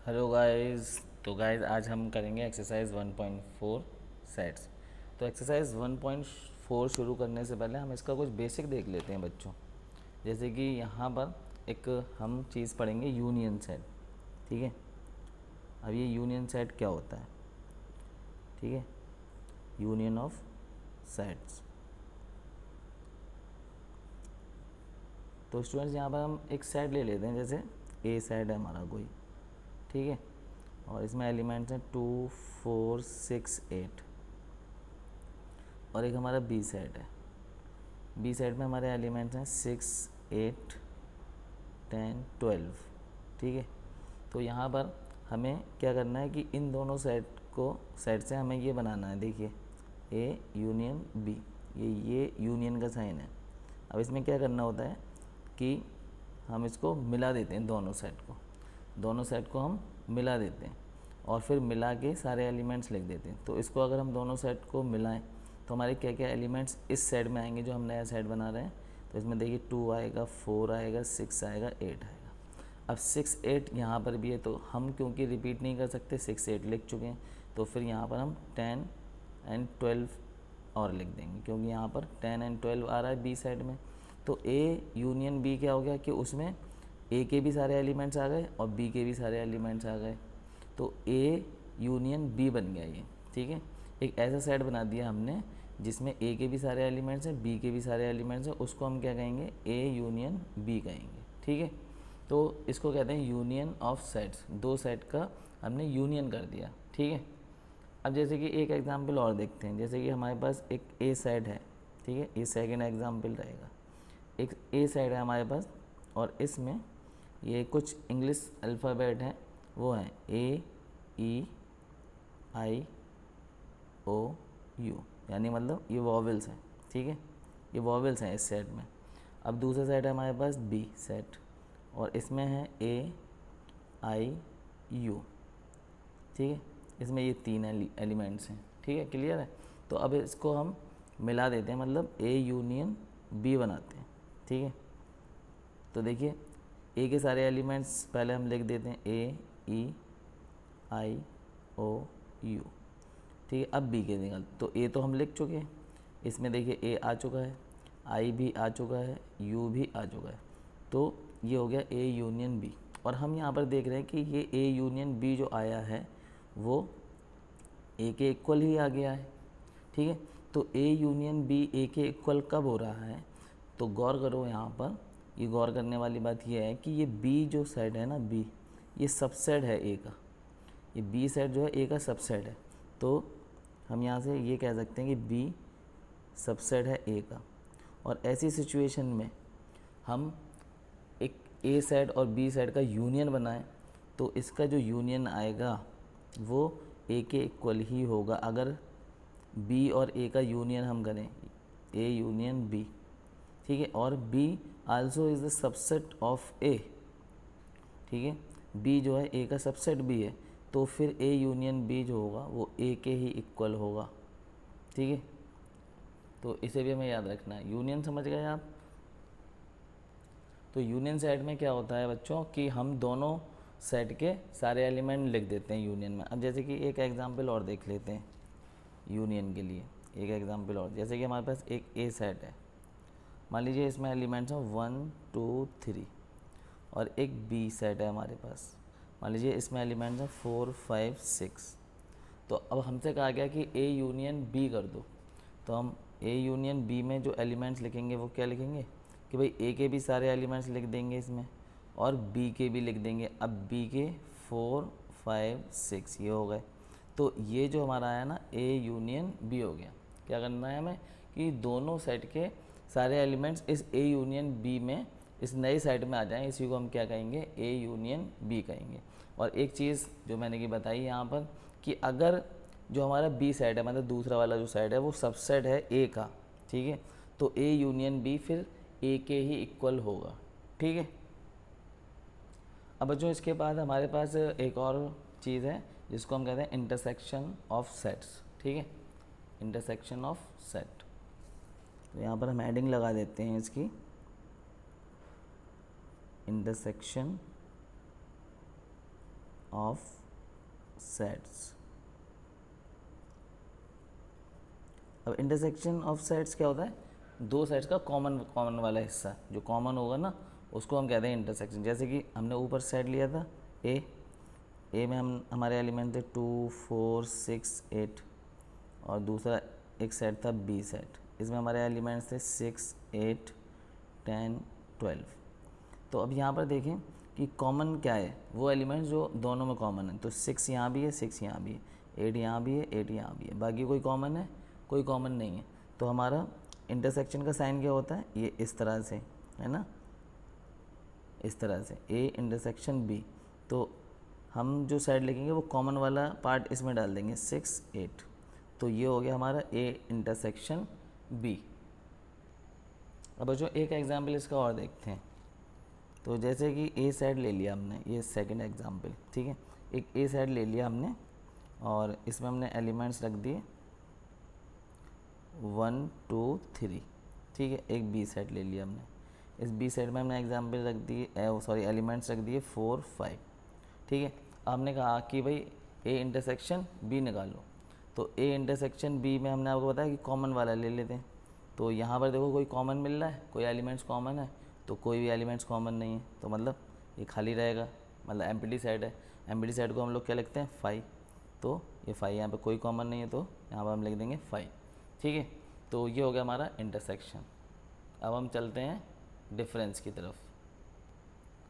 Hello guys. तो guys आज हम करेंगे एक्सरसाइज 1.4 सेट्स। तो एक्सरसाइज 1.4 शुरू करने से पहले हम इसका कुछ बेसिक देख लेते हैं बच्चों। जैसे कि यहाँ पर एक हम चीज़ पढ़ेंगे यूनियन सेट। ठीक है, अब ये यूनियन सेट क्या होता है? ठीक है, यूनियन ऑफ सेट्स। तो स्टूडेंट्स यहाँ पर हम एक सेट ले लेते हैं, जैसे ए सेट है हमारा कोई। ठीक है, और इसमें एलिमेंट्स हैं 2 4 6 8। और एक हमारा बी सेट है। बी सेट में हमारे एलिमेंट्स हैं 6 8 10 12। ठीक है, तो यहाँ पर हमें क्या करना है कि इन दोनों सेट से हमें ये बनाना है। देखिए, ए यूनियन बी, ये यूनियन का साइन है। अब इसमें क्या करना होता है कि हम इसको मिला देते हैं, दोनों सेट को हम मिला देते हैं और फिर मिला के सारे एलिमेंट्स लिख देते हैं। तो इसको अगर हम दोनों सेट को मिलाएं तो हमारे क्या क्या एलिमेंट्स इस सेट में आएंगे जो हम नया सेट बना रहे हैं। तो इसमें देखिए 2 आएगा, 4 आएगा, 6 आएगा, 8 आएगा। अब 6 8 यहाँ पर भी है, तो हम क्योंकि रिपीट नहीं कर सकते, 6 8 लिख चुके हैं, तो फिर यहाँ पर हम 10 एंड 12 और लिख देंगे, क्योंकि यहाँ पर 10 एंड 12 आ रहा है बी साइड में। तो ए यूनियन बी क्या हो गया कि उसमें ए के भी सारे एलिमेंट्स आ गए और बी के भी सारे एलिमेंट्स आ गए। तो ए यूनियन बी बन गया ये। ठीक है, एक ऐसा सेट बना दिया हमने जिसमें ए के भी सारे एलिमेंट्स हैं, बी के भी सारे एलिमेंट्स हैं, उसको हम क्या कहेंगे? ए यूनियन बी कहेंगे। ठीक है, तो इसको कहते हैं यूनियन ऑफ सेट्स। दो सेट का हमने यूनियन कर दिया। ठीक है, अब जैसे कि एक एग्जांपल और देखते हैं। जैसे कि हमारे पास एक ए सेट है। ठीक है, ये सेकंड एग्जांपल रहेगा। एक ए सेट है हमारे पास और इसमें ये कुछ इंग्लिश अल्फ़ाबेट हैं, वो हैं ए ई आई ओ यू, यानी मतलब ये वॉवेल्स हैं। ठीक है, ये वॉवेल्स हैं इस सेट में। अब दूसरा सेट है हमारे पास बी सेट और इसमें है ए आई यू। ठीक है, इसमें ये तीन एलिमेंट्स हैं। ठीक है, क्लियर है? तो अब इसको हम मिला देते हैं, मतलब ए यूनियन बी बनाते हैं। ठीक है, तो देखिए ए के सारे एलिमेंट्स पहले हम लिख देते हैं, ए ई आई ओ यू। ठीक है, अब बी के निकल, तो ए तो हम लिख चुके हैं, इसमें देखिए ए आ चुका है, आई भी आ चुका है, यू भी आ चुका है। तो ये हो गया ए यूनियन बी। और हम यहाँ पर देख रहे हैं कि ये ए यूनियन बी जो आया है वो ए के इक्वल ही आ गया है। ठीक है, तो ए यूनियन बी ए के इक्वल कब हो रहा है? तो गौर करो यहाँ पर, ये गौर करने वाली बात ये है कि ये बी जो सेट है ना, बी ये सबसेट है ए का। ये बी सेट जो है ए का सबसेट है। तो हम यहाँ से ये कह सकते हैं कि बी सबसेट है ए का। और ऐसी सिचुएशन में हम एक ए सेट और बी सेट का यूनियन बनाएं तो इसका जो यूनियन आएगा वो ए के इक्वल ही होगा। अगर बी और ए का यूनियन हम करें, ए यूनियन बी, ठीक है, और B also is the subset of A. ठीक है, बी जो है ए का सबसेट भी है, तो फिर ए यूनियन बी जो होगा वो ए के ही इक्वल होगा। ठीक है, तो इसे भी हमें याद रखना है। यूनियन समझ गए आप? तो यूनियन सेट में क्या होता है बच्चों कि हम दोनों सेट के सारे एलिमेंट लिख देते हैं यूनियन में। अब जैसे कि एक एग्जांपल और देख लेते हैं यूनियन के लिए। एक एग्जांपल और, जैसे कि हमारे पास एक ए सेट है, मान लीजिए इसमें एलिमेंट्स हैं 1 2 3। और एक बी सेट है हमारे पास, मान लीजिए इसमें एलिमेंट्स हैं 4 5 6। तो अब हमसे कहा गया कि ए यूनियन बी कर दो, तो हम ए यूनियन बी में जो एलिमेंट्स लिखेंगे वो क्या लिखेंगे कि भाई ए के भी सारे एलिमेंट्स लिख देंगे इसमें और बी के भी लिख देंगे। अब बी के 4 5 6 ये हो गए। तो ये जो हमारा आया ना ए यूनियन बी हो गया। क्या करना है हमें कि दोनों सेट के सारे एलिमेंट्स इस ए यूनियन बी में, इस नए सेट में आ जाएं। इसी को हम क्या कहेंगे? ए यूनियन बी कहेंगे। और एक चीज़ जो मैंने की बताई यहाँ पर कि अगर जो हमारा बी सेट है, मतलब दूसरा वाला जो सेट है वो सबसेट है ए का, ठीक है, तो ए यूनियन बी फिर ए के ही इक्वल होगा। ठीक है, अब बच्चों इसके बाद हमारे पास एक और चीज़ है जिसको हम कहते हैं इंटरसेक्शन ऑफ सेट्स। ठीक है, इंटरसेक्शन ऑफ सेट। तो यहाँ पर हम हेडिंग लगा देते हैं इसकी, इंटरसेक्शन ऑफ सेट्स। अब इंटरसेक्शन ऑफ सेट्स क्या होता है, दो सेट्स का कॉमन वाला हिस्सा, जो कॉमन होगा ना उसको हम कहते हैं इंटरसेक्शन। जैसे कि हमने ऊपर सेट लिया था ए में हमारे एलिमेंट थे 2 4 6 8 और दूसरा एक सेट था बी सेट, इसमें हमारे एलिमेंट्स थे 6 8 10 12। तो अब यहाँ पर देखें कि कॉमन क्या है, वो एलिमेंट्स जो दोनों में कॉमन है। तो 6 यहाँ भी है, 6 यहाँ भी है, 8 यहाँ भी है, 8 यहाँ भी है, बाकी कोई कॉमन है, कोई कॉमन नहीं है। तो हमारा इंटरसेक्शन का साइन क्या होता है, ये इस तरह से है ना, इस तरह से ए इंटरसेक्शन बी। तो हम जो साइड लिखेंगे वो कॉमन वाला पार्ट इसमें डाल देंगे 6 8। तो ये हो गया हमारा ए इंटरसेक्शन बी। अब जो एक एग्जाम्पल इसका और देखते हैं। तो जैसे कि ए साइड ले लिया हमने, ये सेकंड एग्जाम्पल, ठीक है। एक ए साइड ले लिया हमने और इसमें हमने एलिमेंट्स रख दिए 1 2 3, ठीक है। एक बी साइड ले लिया हमने, इस बी साइड में हमने एग्जाम्पल रख दिए, एलिमेंट्स रख दिए 4 5, ठीक है। हमने कहा कि भाई ए इंटरसेक्शन बी निकालो। तो ए इंटरसेक्शन बी में हमने आपको बताया कि कॉमन वाला ले लेते हैं। तो यहाँ पर देखो कोई कॉमन मिल रहा है, कोई एलिमेंट्स कॉमन है, तो कोई भी एलिमेंट्स कॉमन नहीं है, तो मतलब ये खाली रहेगा, मतलब एम्प्टी साइड है। एम्प्टी साइड को हम लोग क्या लिखते हैं 5। तो ये 5 यहाँ पे कोई कॉमन नहीं है, तो यहाँ पर हम लिख देंगे 5, ठीक है। तो ये हो गया हमारा इंटरसेक्शन। अब हम चलते हैं डिफरेंस की तरफ,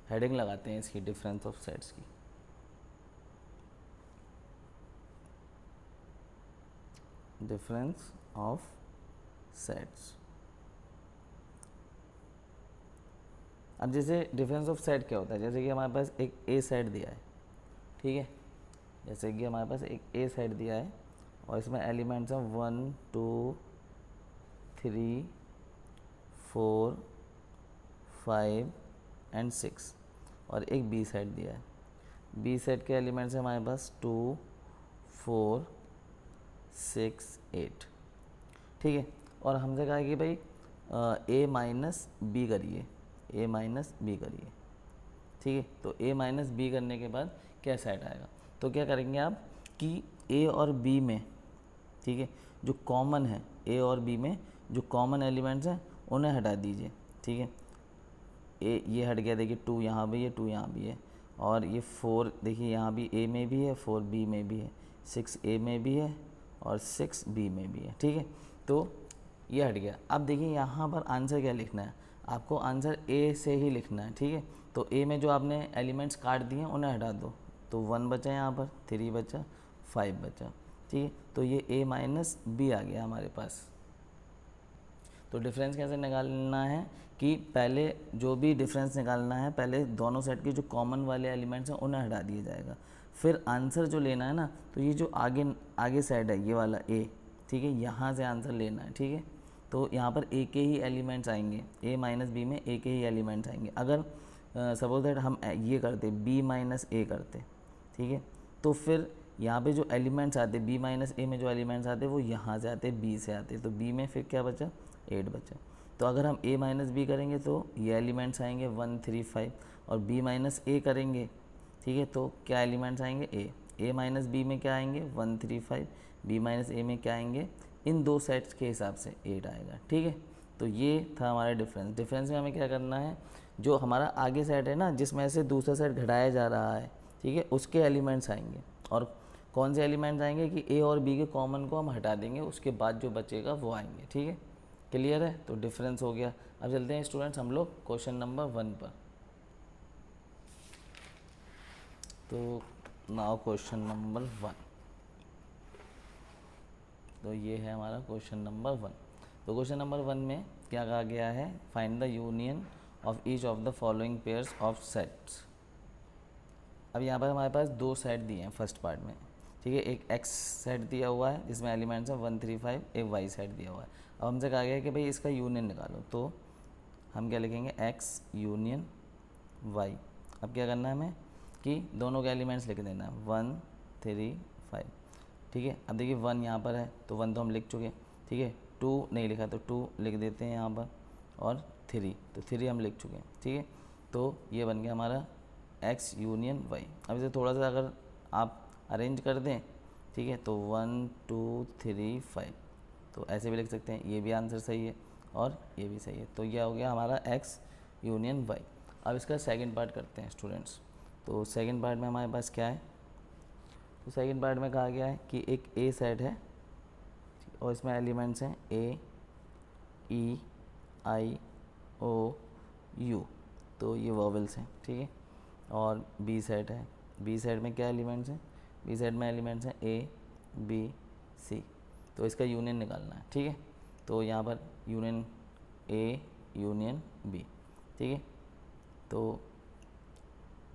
हेडिंग लगाते हैं इसकी, डिफरेंस ऑफ सेट्स की। Difference of sets. अब जैसे डिफरेंस ऑफ सेट क्या होता है, जैसे कि हमारे पास एक ए सेट दिया है, ठीक है। जैसे कि हमारे पास एक ए सेट दिया है और इसमें एलिमेंट्स हैं 1 2 3 4 5 एंड 6 और एक बी सेट दिया है। बी सेट के एलिमेंट्स हैं हमारे पास 2 4 6 8, ठीक है। और हमसे कहा है कि भाई ए माइनस बी करिए, ए माइनस बी करिए, ठीक है। तो ए माइनस बी करने के बाद क्या सेट आएगा, तो क्या करेंगे आप कि ए और बी में, ठीक है, जो कॉमन है ए और बी में जो कॉमन एलिमेंट्स हैं उन्हें हटा दीजिए, ठीक है। ए ये हट गया, देखिए 2 यहाँ भी है, 2 यहाँ भी है, और ये 4 देखिए यहाँ भी ए में भी है, 4 बी में भी है, 6 ए में भी है और 6 बी में भी है, ठीक है। तो ये हट गया। अब देखिए यहाँ पर आंसर क्या लिखना है, आपको आंसर ए से ही लिखना है, ठीक है। तो ए में जो आपने एलिमेंट्स काट दिए उन्हें हटा दो, तो 1 बचा यहाँ पर, 3 बचा, 5 बचा, ठीक है। तो ये ए माइनस बी आ गया हमारे पास। तो डिफरेंस कैसे निकालना है कि पहले जो भी डिफरेंस निकालना है, पहले दोनों सेट के जो कॉमन वाले एलिमेंट्स हैं उन्हें हटा दिया जाएगा। फिर आंसर जो लेना है ना, तो ये जो आगे साइड है ये वाला ए, ठीक है, यहाँ से आंसर लेना है, ठीक है। तो यहाँ पर ए के ही एलिमेंट्स आएंगे, ए माइनस बी में ए के ही एलिमेंट्स आएंगे। अगर सपोज दैट हम ये करते बी माइनस ए करते, ठीक है, तो फिर यहाँ पे जो एलिमेंट्स आते बी माइनस ए में जो एलिमेंट्स आते वो यहाँ से आते, बी से आते, तो बी में फिर क्या बचा 8 बचा। तो अगर हम ए माइनस बी करेंगे तो ये एलिमेंट्स आएंगे 1 3 5, और बी माइनस ए करेंगे, ठीक है, तो क्या एलिमेंट्स आएंगे ए माइनस बी में क्या आएंगे 1 3 5, बी माइनस ए में क्या आएंगे, इन दो सेट्स के हिसाब से 8 आएगा, ठीक है। तो ये था हमारा डिफरेंस में हमें क्या करना है, जो हमारा आगे सेट है ना जिसमें से दूसरा सेट घटाया जा रहा है, ठीक है, उसके एलिमेंट्स आएंगे। और कौन से एलिमेंट्स आएंगे कि ए और बी के कॉमन को हम हटा देंगे, उसके बाद जो बचेगा वो आएंगे, ठीक है। क्लियर है, तो डिफरेंस हो गया। अब चलते हैं स्टूडेंट्स हम लोग क्वेश्चन नंबर 1 पर। तो नाउ क्वेश्चन नंबर 1, तो ये है हमारा क्वेश्चन नंबर 1। तो क्वेश्चन नंबर 1 में क्या कहा गया है, find the union of each of the following pairs of sets. अब यहाँ पर हमारे पास दो सेट दिए हैं फर्स्ट पार्ट में, ठीक है। एक एक्स सेट दिया हुआ है जिसमें एलिमेंट्स हैं 1 3 5, एक वाई सेट दिया हुआ है। अब हमसे कहा गया है कि भाई इसका यूनियन निकालो, तो हम क्या लिखेंगे एक्स यूनियन वाई। अब क्या करना है हमें कि दोनों के एलिमेंट्स लिख देना है 1 3 5, ठीक है। अब देखिए 1 यहाँ पर है तो 1 तो हम लिख चुके, ठीक है। 2 नहीं लिखा तो 2 लिख देते हैं यहाँ पर, और 3 तो 3 हम लिख चुके हैं, ठीक है। तो ये बन गया हमारा एक्स यूनियन वाई। अब इसे थोड़ा सा अगर आप अरेंज कर दें, ठीक है, तो 1 2 3 5, तो ऐसे भी लिख सकते हैं। ये भी आंसर सही है और ये भी सही है। तो यह हो गया हमारा एक्स यूनियन वाई। अब इसका सेकंड पार्ट करते हैं स्टूडेंट्स। तो सेकंड पार्ट में हमारे पास क्या है, तो सेकंड पार्ट में कहा गया है कि एक ए सेट है और इसमें एलिमेंट्स हैं ए, ई, आई, ओ, यू, तो ये वॉवेल्स हैं, ठीक है। और बी सेट है, बी सेट में क्या एलिमेंट्स हैं, बी सेट में एलिमेंट्स हैं ए, बी, सी, तो इसका यूनियन निकालना है, ठीक है। तो यहाँ पर यूनियन ए यूनियन बी, ठीक है। तो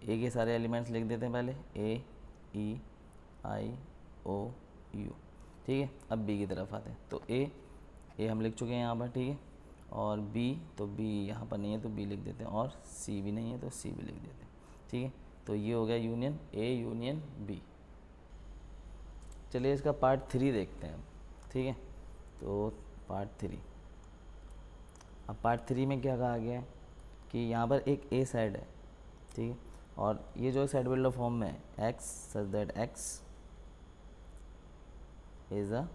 ए के सारे एलिमेंट्स लिख देते हैं पहले, ए, ई, आई, ओ, यू, ठीक है। अब बी की तरफ आते हैं। तो ए हम लिख चुके हैं यहाँ पर, ठीक है। और बी, तो बी यहाँ पर नहीं है तो बी लिख देते हैं, और सी भी नहीं है तो सी भी लिख देते हैं, ठीक है। तो ये हो गया यूनियन ए यूनियन बी। चलिए इसका पार्ट 3 देखते हैं, ठीक है। तो पार्ट 3, अब पार्ट 3 में क्या कहा गया है कि यहाँ पर एक ए साइड है, ठीक है, और ये जो साइड बिल्डर फॉर्म में है X such that x is a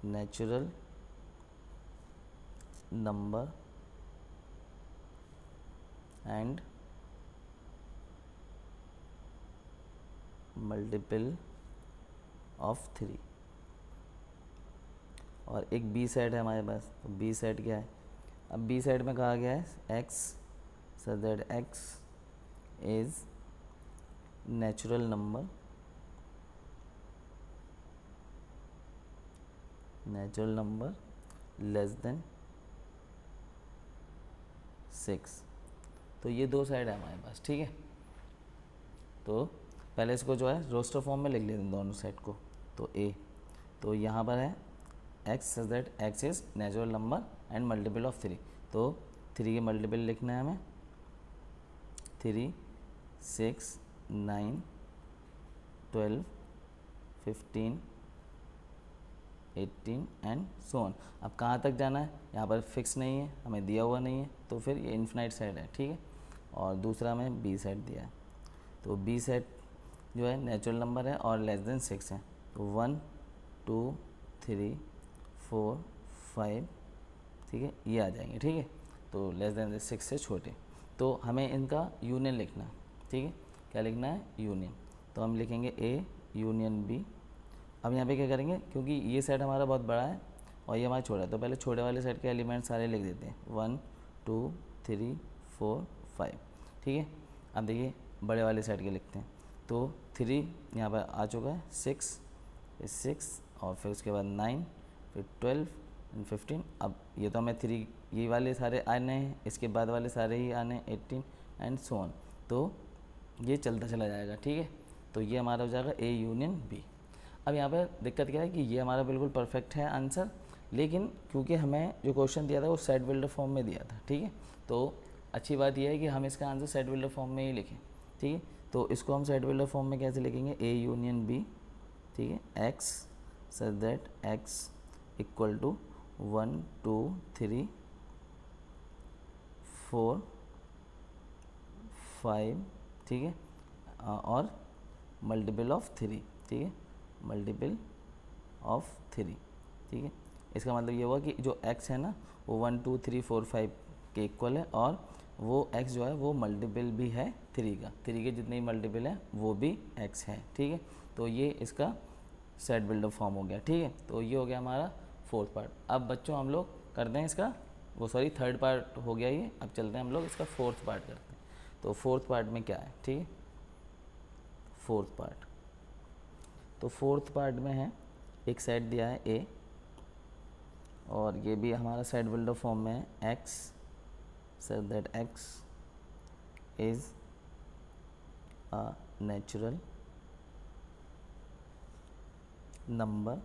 natural number and multiple of 3। और एक बी सेट है हमारे पास, तो बी सेट क्या है, अब बी सेट में कहा गया है X such that x is natural number less than 6। तो ये दो साइड है हमारे पास, ठीक है। तो पहले इसको जो है रोस्टर फॉर्म में लिख लेते हैं दोनों साइड को। तो ए, तो यहाँ पर है X such that x is natural number and multiple of 3, तो 3 के मल्टीपल लिखना है हमें, 3 6 9 12 15 18 एंड सो ऑन। अब कहाँ तक जाना है, यहाँ पर फिक्स नहीं है, हमें दिया हुआ नहीं है, तो फिर ये इन्फिनाइट सेट है, ठीक है। और दूसरा में बी सेट दिया है, तो बी सेट जो है नेचुरल नंबर है और लेस देन 6 है, तो 1 2 3 4 5, ठीक है, ये आ जाएंगे, ठीक है। तो लेस देन 6 से छोटे, तो हमें इनका यूनियन लिखना है, ठीक है। क्या लिखना है, यूनियन। तो हम लिखेंगे ए यूनियन बी। अब यहाँ पे क्या करेंगे, क्योंकि ये सेट हमारा बहुत बड़ा है और ये हमारा छोटा है, तो पहले छोटे वाले सेट के एलिमेंट सारे लिख देते हैं, 1 2 3 4 5, ठीक है। अब देखिए बड़े वाले सेट के लिखते हैं, तो 3 यहाँ पर आ चुका है, 6 और फिर उसके बाद 9, फिर 12 एंड 15। अब ये तो हमें 3 ये वाले सारे आने हैं, इसके बाद वाले सारे ही आने 18 एंड सो ऑन, तो ये चलता चला जाएगा, ठीक है। तो ये हमारा हो जाएगा ए यूनियन बी। अब यहाँ पर दिक्कत क्या है कि ये हमारा बिल्कुल परफेक्ट है आंसर, लेकिन क्योंकि हमें जो क्वेश्चन दिया था वो सेट बिल्डर फॉर्म में दिया था, ठीक है। तो अच्छी बात यह है कि हम इसका आंसर सेट बिल्डर फॉर्म में ही लिखें, ठीक है। तो इसको हम सेट बिल्डर फॉर्म में कैसे लिखेंगे, ए यूनियन बी, ठीक है, X such that X equal to 1 2 3 4 5, ठीक है, और मल्टीपल ऑफ 3, ठीक है, मल्टीपल ऑफ 3, ठीक है। इसका मतलब ये हुआ कि जो x है ना वो 1 2 3 4 5 के इक्वल है, और वो x जो है वो मल्टीपल भी है 3 का, 3 के जितने ही मल्टीपल है वो भी x है, ठीक है। तो ये इसका सेट बिल्डर फॉर्म हो गया, ठीक है। तो ये हो गया हमारा फोर्थ पार्ट। अब बच्चों हम लोग करते हैं इसका थर्ड पार्ट हो गया ये, अब चलते हैं हम लोग इसका फोर्थ पार्ट करते हैं। तो फोर्थ पार्ट में क्या है, ठीक है, फोर्थ पार्ट, तो फोर्थ पार्ट में है एक सेट दिया है ए, और ये भी हमारा सेट बिल्डर फॉर्म में है X such that x is a natural number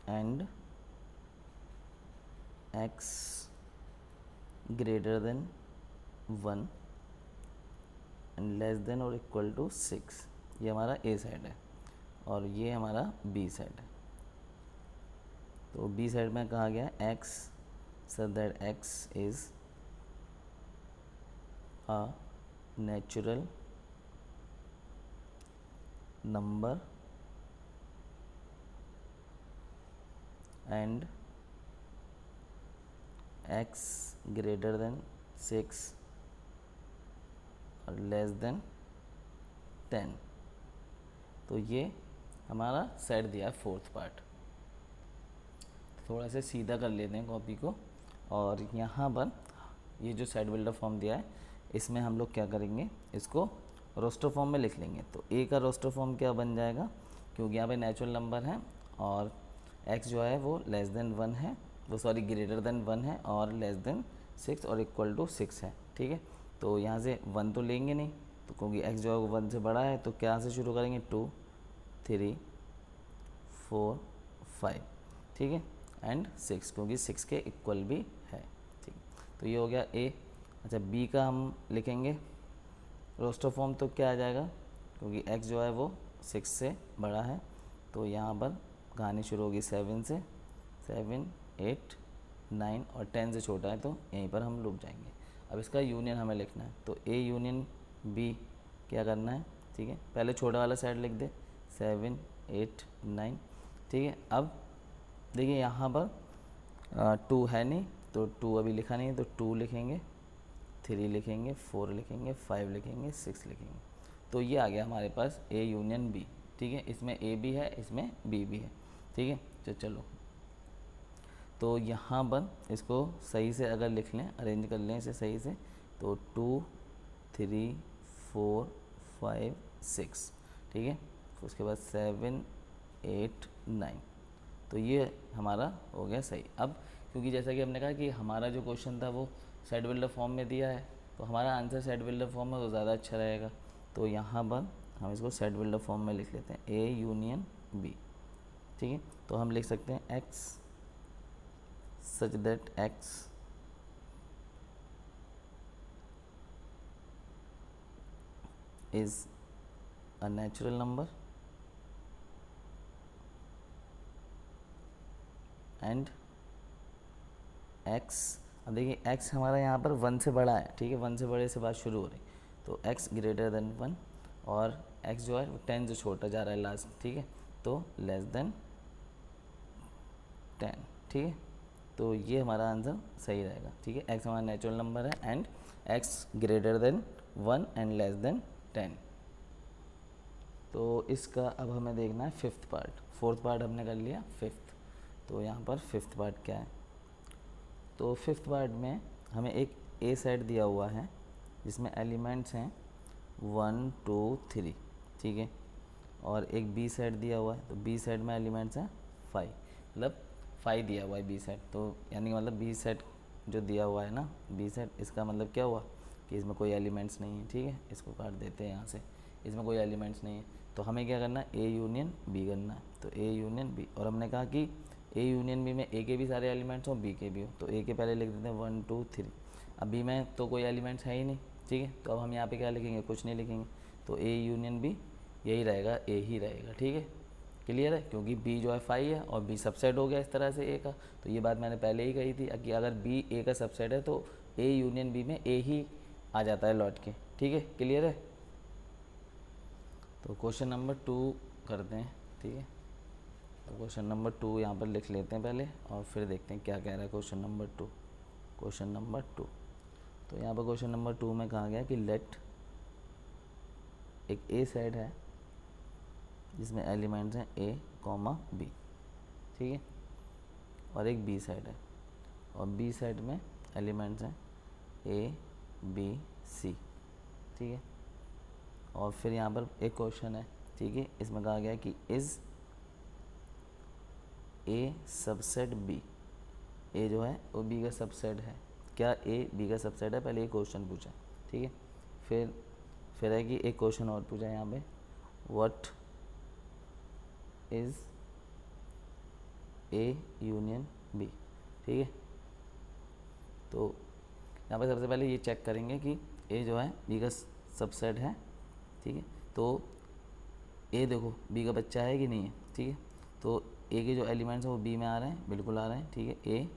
and x greater than 1 and less than और इक्वल टू 6। ये हमारा ए साइड है और ये हमारा बी साइड है। तो बी साइड में कहा गया है x such that x is a natural number and x greater than 6 और लेस देन 10। तो ये हमारा सेट दिया है फोर्थ पार्ट। थोड़ा सा सीधा कर लेते हैं कॉपी को, और यहाँ पर ये जो सेट बिल्डर फॉर्म दिया है इसमें हम लोग क्या करेंगे, इसको रोस्टर फॉर्म में लिख लेंगे। तो ए का रोस्टर फॉर्म क्या बन जाएगा, क्योंकि यहाँ पे नेचुरल नंबर है और x जो है वो लेस देन 1 है, वो सॉरी ग्रेटर देन 1 है और लेस देन 6 और इक्वल टू 6 है। ठीक है, तो यहाँ से 1 तो लेंगे नहीं, तो क्योंकि x जो है वो 1 से बड़ा है, तो क्या से शुरू करेंगे 2 3 4 5, ठीक है, एंड 6 क्योंकि 6 के इक्वल भी है। ठीक, तो ये हो गया ए। अच्छा, बी का हम लिखेंगे रोस्टर फॉर्म, तो क्या आ जाएगा, क्योंकि x जो है वो 6 से बड़ा है, तो यहाँ पर कहानी शुरू होगी 7 से, 7 8 9 और 10 से छोटा है, तो यहीं पर हम रुक जाएंगे। अब इसका यूनियन हमें लिखना है, तो ए यूनियन बी क्या करना है, ठीक है, पहले छोटा वाला साइड लिख दे 7 8 9, ठीक है। अब देखिए यहाँ पर 2 है नहीं, तो 2 अभी लिखा नहीं है, तो 2 लिखेंगे, 3 लिखेंगे, 4 लिखेंगे, 5 लिखेंगे, 6 लिखेंगे। तो ये आ गया हमारे पास ए यूनियन बी। ठीक है, इसमें ए भी है, इसमें बी भी है। ठीक है, तो चलो, तो यहाँ पर इसको सही से अगर लिख लें, अरेंज कर लें इसे सही से, तो 2 3 4 5 6, ठीक है, उसके बाद 7 8 9, तो ये हमारा हो गया सही। अब क्योंकि जैसा कि हमने कहा कि हमारा जो क्वेश्चन था वो सेट बिल्डर फॉर्म में दिया है, तो हमारा आंसर सेट बिल्डर फॉर्म में तो ज़्यादा अच्छा रहेगा। तो यहाँ पर हम इसको सेट बिल्डर फॉर्म में लिख लेते हैं, ए यूनियन बी। ठीक है, तो हम लिख सकते हैं x such that x is a natural number and x, अब देखिए x हमारा यहाँ पर 1 से बड़ा है। ठीक है, 1 से बड़े से बात शुरू हो रही, तो x ग्रेटर देन 1 और x जो है 10 से छोटा जा रहा है लास्ट। ठीक है, तो लेस देन 10। ठीक है, तो ये हमारा आंसर सही रहेगा। ठीक है, x हमारा नेचुरल नंबर है and x greater than 1 and less than 10। तो इसका अब हमें देखना है फिफ्थ पार्ट। फोर्थ पार्ट हमने कर लिया, फिफ्थ, तो यहाँ पर फिफ्थ पार्ट क्या है, तो फिफ्थ पार्ट में हमें एक ए सेट दिया हुआ है जिसमें एलिमेंट्स हैं 1 2 3, ठीक है, और एक बी सेट दिया हुआ है, तो बी सेट में एलिमेंट्स हैं 5, मतलब 5 दिया हुआ है बी सेट, तो यानी मतलब बी सेट जो दिया हुआ है ना, बी सेट, इसका मतलब क्या हुआ कि इसमें कोई एलिमेंट्स नहीं है। ठीक है, इसको काट देते हैं यहाँ से, इसमें कोई एलिमेंट्स नहीं है, तो हमें क्या करना है, ए यूनियन बी करना है। तो ए यूनियन बी, और हमने कहा कि ए यूनियन बी में ए के भी सारे एलिमेंट्स हों, बी के भी हो, तो ए के पहले लिख देते हैं 1 2 3। अब बी में तो कोई एलिमेंट्स है ही नहीं। ठीक है, तो अब हम यहाँ पे क्या लिखेंगे, कुछ नहीं लिखेंगे, तो ए यूनियन बी यही रहेगा, ए ही रहेगा। ठीक है, क्लियर है, क्योंकि बी जो है 5 है और बी सबसेट हो गया इस तरह से ए का, तो ये बात मैंने पहले ही कही थी कि अगर बी ए का सबसेट है तो ए यूनियन बी में ए ही आ जाता है लौट के। ठीक है, क्लियर है, तो क्वेश्चन नंबर 2 करते हैं। ठीक है, तो क्वेश्चन नंबर 2 यहाँ पर लिख लेते हैं पहले और फिर देखते हैं क्या कह रहा है क्वेश्चन नंबर 2। क्वेश्चन नंबर 2, तो यहाँ पर क्वेश्चन नंबर 2 में कहा गया कि लेट एक ए सेट है जिसमें एलिमेंट्स हैं ए कॉमा बी, ठीक है, और एक बी सेट है और बी सेट में एलिमेंट्स हैं ए बी सी, ठीक है, और फिर यहाँ पर एक क्वेश्चन है, ठीक है, इसमें कहा गया कि इज़ ए सबसेट बी, ए जो है वो बी का सबसेट है, क्या ए बी का सबसेट है, पहले ये क्वेश्चन पूछा। ठीक है, फिर है कि एक क्वेश्चन और पूछा यहाँ पे, what is A union B. ठीक है, तो यहाँ पे सबसे पहले ये चेक करेंगे कि ए जो है बी का सबसेट है। ठीक है, तो ए देखो बी का बच्चा है कि नहीं है। ठीक है, तो ए के जो एलिमेंट्स हैं वो बी में आ रहे हैं, बिल्कुल आ रहे हैं। ठीक है, ए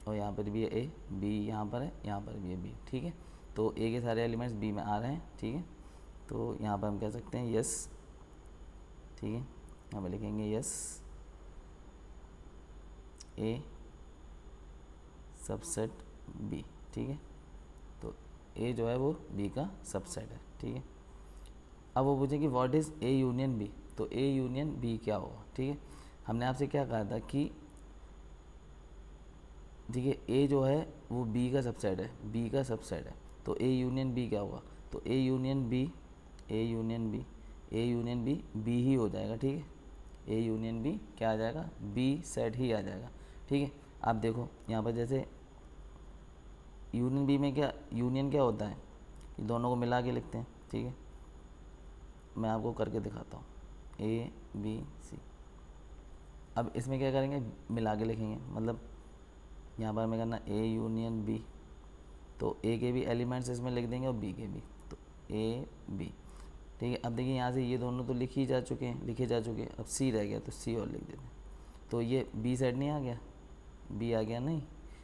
और यहाँ पर भी है ए, बी यहाँ पर है, यहाँ पर भी है बी, ठीक है। तो ए के सारे एलिमेंट्स बी में आ रहे हैं, ठीक है। तो यहाँ पर हम कह सकते हैं यस, ठीक है। यहाँ पर लिखेंगे यस ए सबसेट बी, ठीक है। तो ए जो है वो बी का सबसेट है, ठीक है। अब वो पूछे कि what is A union B, तो ए यूनियन बी क्या होगा, ठीक है। हमने आपसे क्या कहा था कि ठीक है ए जो है वो बी का सबसेट है, बी का सबसेट है, तो ए यूनियन बी क्या होगा, तो A union B, A union B, A union B B ही हो जाएगा, ठीक है। ए यूनियन बी क्या आ जाएगा, बी सेट ही आ जाएगा, ठीक है। आप देखो यहाँ पर जैसे यूनियन बी में क्या, यूनियन क्या होता है कि दोनों को मिला के लिखते हैं, ठीक है। मैं आपको करके दिखाता हूँ, ए बी सी। अब इसमें क्या करेंगे, मिला के लिखेंगे, मतलब यहाँ पर हमें करना ए यूनियन बी, तो ए के भी एलिमेंट्स इसमें लिख देंगे और बी के भी, तो ए बी, ठीक है। अब देखिए यहाँ से ये दोनों तो लिखे जा चुके हैं, लिखे जा चुके हैं, अब सी रह गया तो सी और लिख देते हैं। तो ये बी सेट नहीं आ गया, बी आ गया नहीं,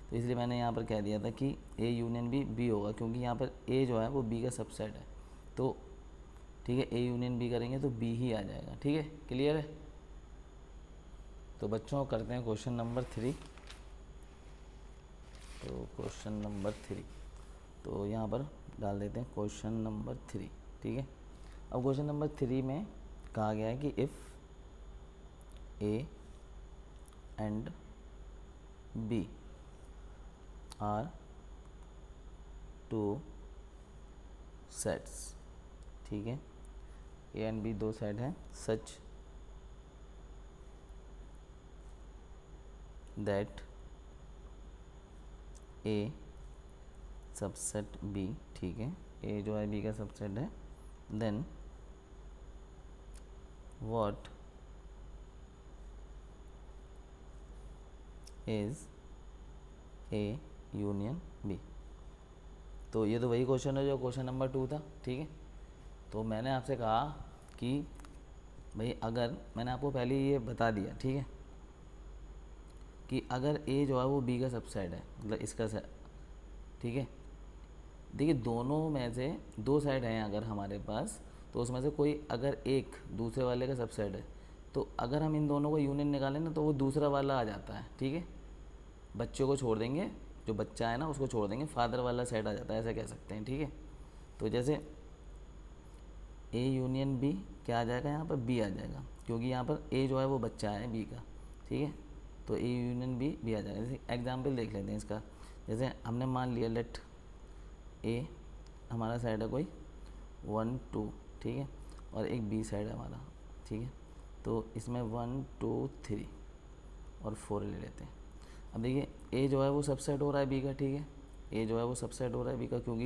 तो इसलिए मैंने यहाँ पर कह दिया था कि ए यूनियन बी बी होगा, क्योंकि यहाँ पर ए जो है वो बी का सबसेट है, तो ठीक है ए यूनियन बी करेंगे तो बी ही आ जाएगा, ठीक है। क्लियर है। तो बच्चों करते हैं क्वेश्चन नंबर 3। तो क्वेश्चन नंबर 3, तो यहाँ पर डाल देते हैं क्वेश्चन नंबर 3, ठीक है। अब क्वेश्चन नंबर 3 में कहा गया है कि if A and B are two sets, ठीक है, ए एंड बी दो सेट हैं, सच दैट ए सबसेट बी, ठीक है, ए जो है बी का सबसेट है, then what is A union B. तो ये तो वही क्वेश्चन है जो क्वेश्चन नंबर 2 था, ठीक है। तो मैंने आपसे कहा कि भाई अगर, मैंने आपको पहले ये बता दिया, ठीक है, कि अगर ए जो है वो बी का सबसेट है, मतलब इसका ठीक है। देखिए दोनों में से दो सेट हैं अगर हमारे पास, तो उसमें से कोई अगर एक दूसरे वाले का सबसेट है, तो अगर हम इन दोनों को यूनियन निकालें ना तो वो दूसरा वाला आ जाता है, ठीक है। बच्चों को छोड़ देंगे, जो बच्चा है ना उसको छोड़ देंगे, फादर वाला सेट आ जाता है, ऐसा कह सकते हैं, ठीक है। तो जैसे ए यूनियन बी क्या आ जाएगा, यहाँ पर बी आ जाएगा, क्योंकि यहाँ पर ए जो है वो बच्चा है बी का, ठीक है। तो ए यूनियन बी बी आ जाएगा। जैसे एग्जाम्पल देख लेते हैं इसका, जैसे हमने मान लिया लेट ए हमारा साइड है कोई 1 2, ठीक है, और एक बी साइड है हमारा, ठीक है। तो इसमें 1 2 3 और 4 ले लेते हैं। अब देखिए ए जो है वो सबसेट हो रहा है बी का, ठीक है, ए जो है वो सबसेट हो रहा है बी का, क्योंकि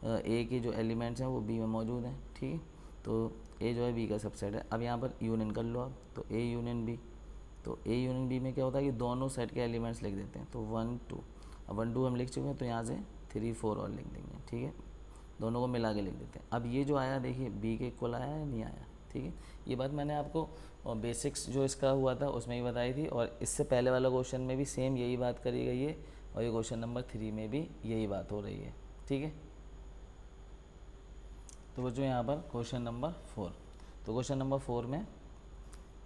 ए के जो एलिमेंट्स हैं वो बी में मौजूद हैं, ठीक है। तो ए जो है बी का सबसेट है। अब यहाँ पर यूनियन कर लो आप, तो ए यूनियन बी, तो ए यूनियन बी में क्या होता है कि दोनों सेट के एलिमेंट्स लिख देते हैं, तो 1 2, अब 1 2 हम लिख चुके हैं, तो यहाँ से 3 4 और लिख देंगे, ठीक है, दोनों को मिला के लिख देते हैं। अब ये जो आया देखिए बी के इक्वल आया या नहीं आया, ठीक है। ये बात मैंने आपको बेसिक्स जो इसका हुआ था उसमें ही बताई थी, और इससे पहले वाला क्वेश्चन में भी सेम यही बात करी गई है, और ये क्वेश्चन नंबर 3 में भी यही बात हो रही है, ठीक है। तो बच्चों यहाँ पर क्वेश्चन नंबर 4, तो क्वेश्चन नंबर 4 में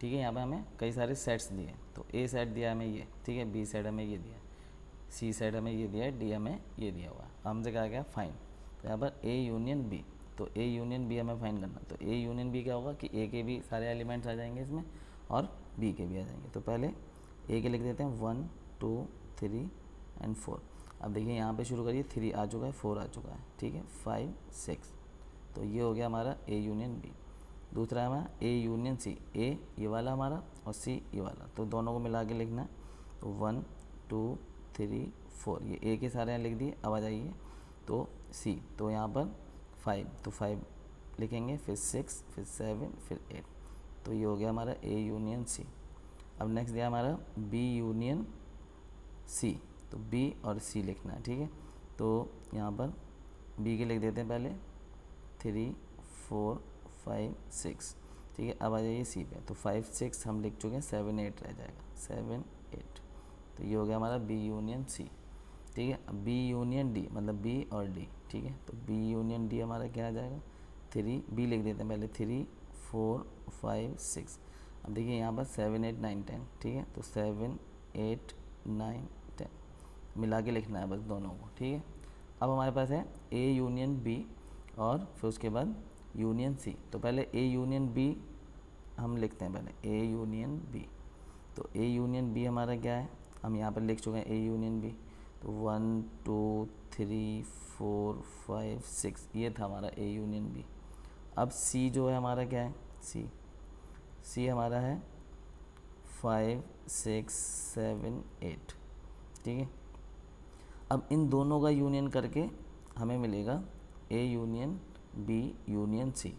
ठीक है यहाँ पे हमें कई सारे सेट्स दिए, तो ए सेट दिया हमें ये, ठीक है, बी सेट हमें ये दिया, सी सेट हमें ये दिया है, डी हमें ये दिया हुआ है। हमसे कहा गया फाइन, तो यहाँ पर ए यूनियन बी, तो ए यूनियन बी हमें फाइन करना, तो ए यूनियन बी क्या होगा कि ए के भी सारे एलिमेंट्स आ जाएंगे इसमें और बी के भी आ जाएंगे। तो पहले ए के लिख देते हैं 1 2 3 एंड 4। अब देखिए यहाँ पे शुरू करिए, 3 आ चुका है, 4 आ चुका है, ठीक है, 5 6, तो ये हो गया हमारा ए यूनियन बी। दूसरा है हमारा ए यूनियन सी, ए ये वाला हमारा और सी ये वाला, तो दोनों को मिला के लिखना है, तो 1 2 3 4, ये ए के सारे लिख दिए। अब आ जाइए तो सी, तो यहाँ पर 5, तो 5 लिखेंगे, फिर 6, फिर 7, फिर 8, तो ये हो गया हमारा ए यूनियन सी। अब नेक्स्ट दिया हमारा बी यूनियन सी, तो बी और सी लिखना है, ठीक है। तो यहाँ पर बी के लिख देते हैं पहले 3 4 5 6, ठीक है। अब आ जाइए सी पे, तो 5 6 हम लिख चुके हैं, 7 8 रह जाएगा, 7 8, तो ये हो गया हमारा बी यूनियन सी। ठीक है। अब बी यूनियन डी मतलब बी और डी, ठीक है। तो बी यूनियन डी हमारा क्या आ जाएगा, 3, बी लिख देते हैं पहले, 3 4 5 6। अब देखिए यहाँ पर 7 8 9 10, ठीक है। तो 7 8 9 10 मिला के लिखना है बस दोनों को, ठीक है। अब हमारे पास है ए यूनियन बी और फिर उसके बाद यूनियन सी। तो पहले ए यूनियन बी हम लिखते हैं, पहले ए यूनियन बी। तो ए यूनियन बी हमारा क्या है, हम यहाँ पर लिख चुके हैं ए यूनियन बी। तो 1 2 3 4 5 6 ये था हमारा ए यूनियन बी। अब सी जो है हमारा क्या है, सी हमारा है 5 6 7 8, ठीक है। अब इन दोनों का यूनियन करके हमें मिलेगा A union B union C,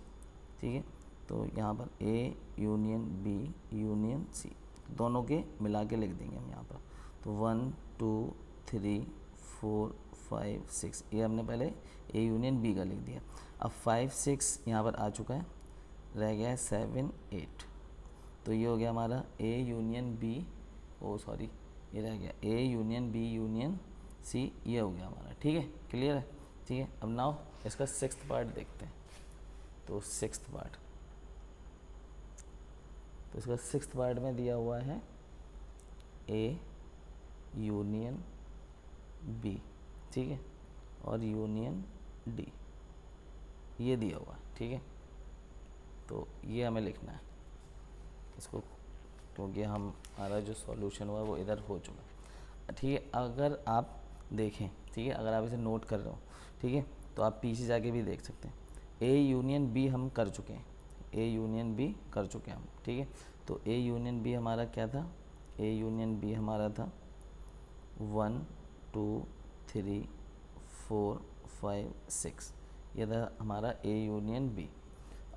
ठीक है। तो यहाँ पर A union B union C दोनों के मिला के लिख देंगे हम यहाँ पर। तो 1 2 3 4 5 6 ये हमने पहले ए यूनियन बी का लिख दिया। अब 5 6 यहाँ पर आ चुका है, रह गया है 7 8। तो ये हो गया हमारा ए यूनियन बी, सॉरी ये रह गया A union B union C, ये हो गया हमारा, ठीक है। क्लियर है, ठीक है। अब नाउ इसका 6th पार्ट देखते हैं। तो 6th पार्ट, तो इसका 6th पार्ट में दिया हुआ है ए यूनियन बी, ठीक है, और यूनियन डी ये दिया हुआ है, ठीक है। तो ये हमें लिखना है इसको, क्योंकि हमारा जो सॉल्यूशन हुआ वो इधर हो चुका है, ठीक है। अगर आप देखें, ठीक है, अगर आप इसे नोट कर रहे हो, ठीक है, तो आप पीछे जाके भी देख सकते हैं। ए यूनियन बी हम कर चुके हैं, ए यूनियन बी कर चुके हैं हम, ठीक है। तो ए यूनियन बी हमारा क्या था, ए यूनियन बी हमारा था 1 2 3 4 5 6, ये था हमारा ए यूनियन बी।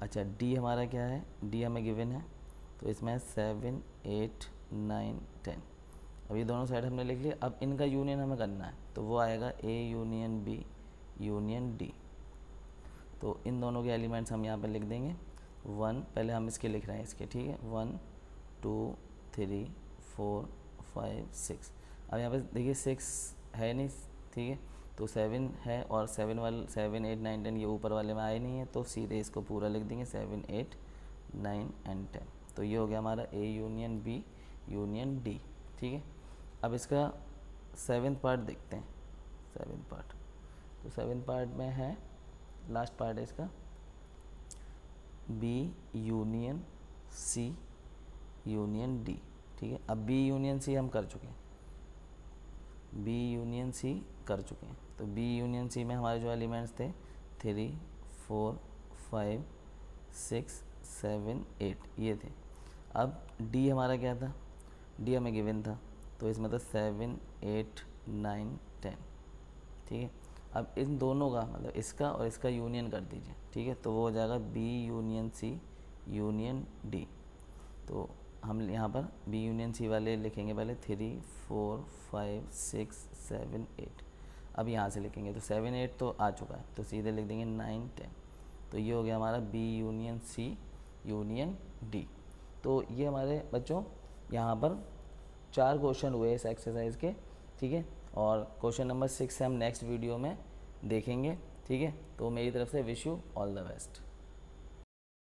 अच्छा डी हमारा क्या है, डी हमें गिवन है, तो इसमें 7 8 9 10। अब ये दोनों साइड हमने लिख लिया। अब इनका यूनियन हमें करना है, तो वो आएगा A union B union D. तो इन दोनों के एलिमेंट्स हम यहाँ पर लिख देंगे। 1 पहले हम इसके लिख रहे हैं इसके, ठीक है, 1 2 3 4 5 6। अब यहाँ पे देखिए 6 है नहीं, ठीक है, तो 7 है और 7 वाले 7 8 9 10 ये ऊपर वाले में आए नहीं है, तो सीधे इसको पूरा लिख देंगे 7 8 9 एंड 10। तो ये हो गया हमारा A union B union D, ठीक है। अब इसका 7th पार्ट देखते हैं, 7th पार्ट। तो 7th पार्ट में है, लास्ट पार्ट है इसका, B union C union D, ठीक है। अब बी यूनियन सी हम कर चुके हैं, बी यूनियन सी कर चुके हैं। तो बी यूनियन सी में हमारे जो एलिमेंट्स थे 3 4 5 6 7 8 ये थे। अब डी हमारा क्या था, डी हमें गिवन था, तो इसमें था 7 8 9 10, ठीक है। अब इन दोनों का मतलब इसका और इसका यूनियन कर दीजिए, ठीक है, तो वो हो जाएगा B union C union D. तो हम यहाँ पर बी यूनियन सी वाले लिखेंगे पहले 3 4 5 6 7 8। अब यहाँ से लिखेंगे तो 7 8 तो आ चुका है, तो सीधे लिख देंगे 9 10। तो ये हो गया हमारा B union C union D. तो ये हमारे बच्चों यहाँ पर 4 क्वेश्चन हुए इस एक्सरसाइज के, ठीक है। और क्वेश्चन नंबर 6 से हम नेक्स्ट वीडियो में देखेंगे, ठीक है। तो मेरी तरफ से wish you all the best.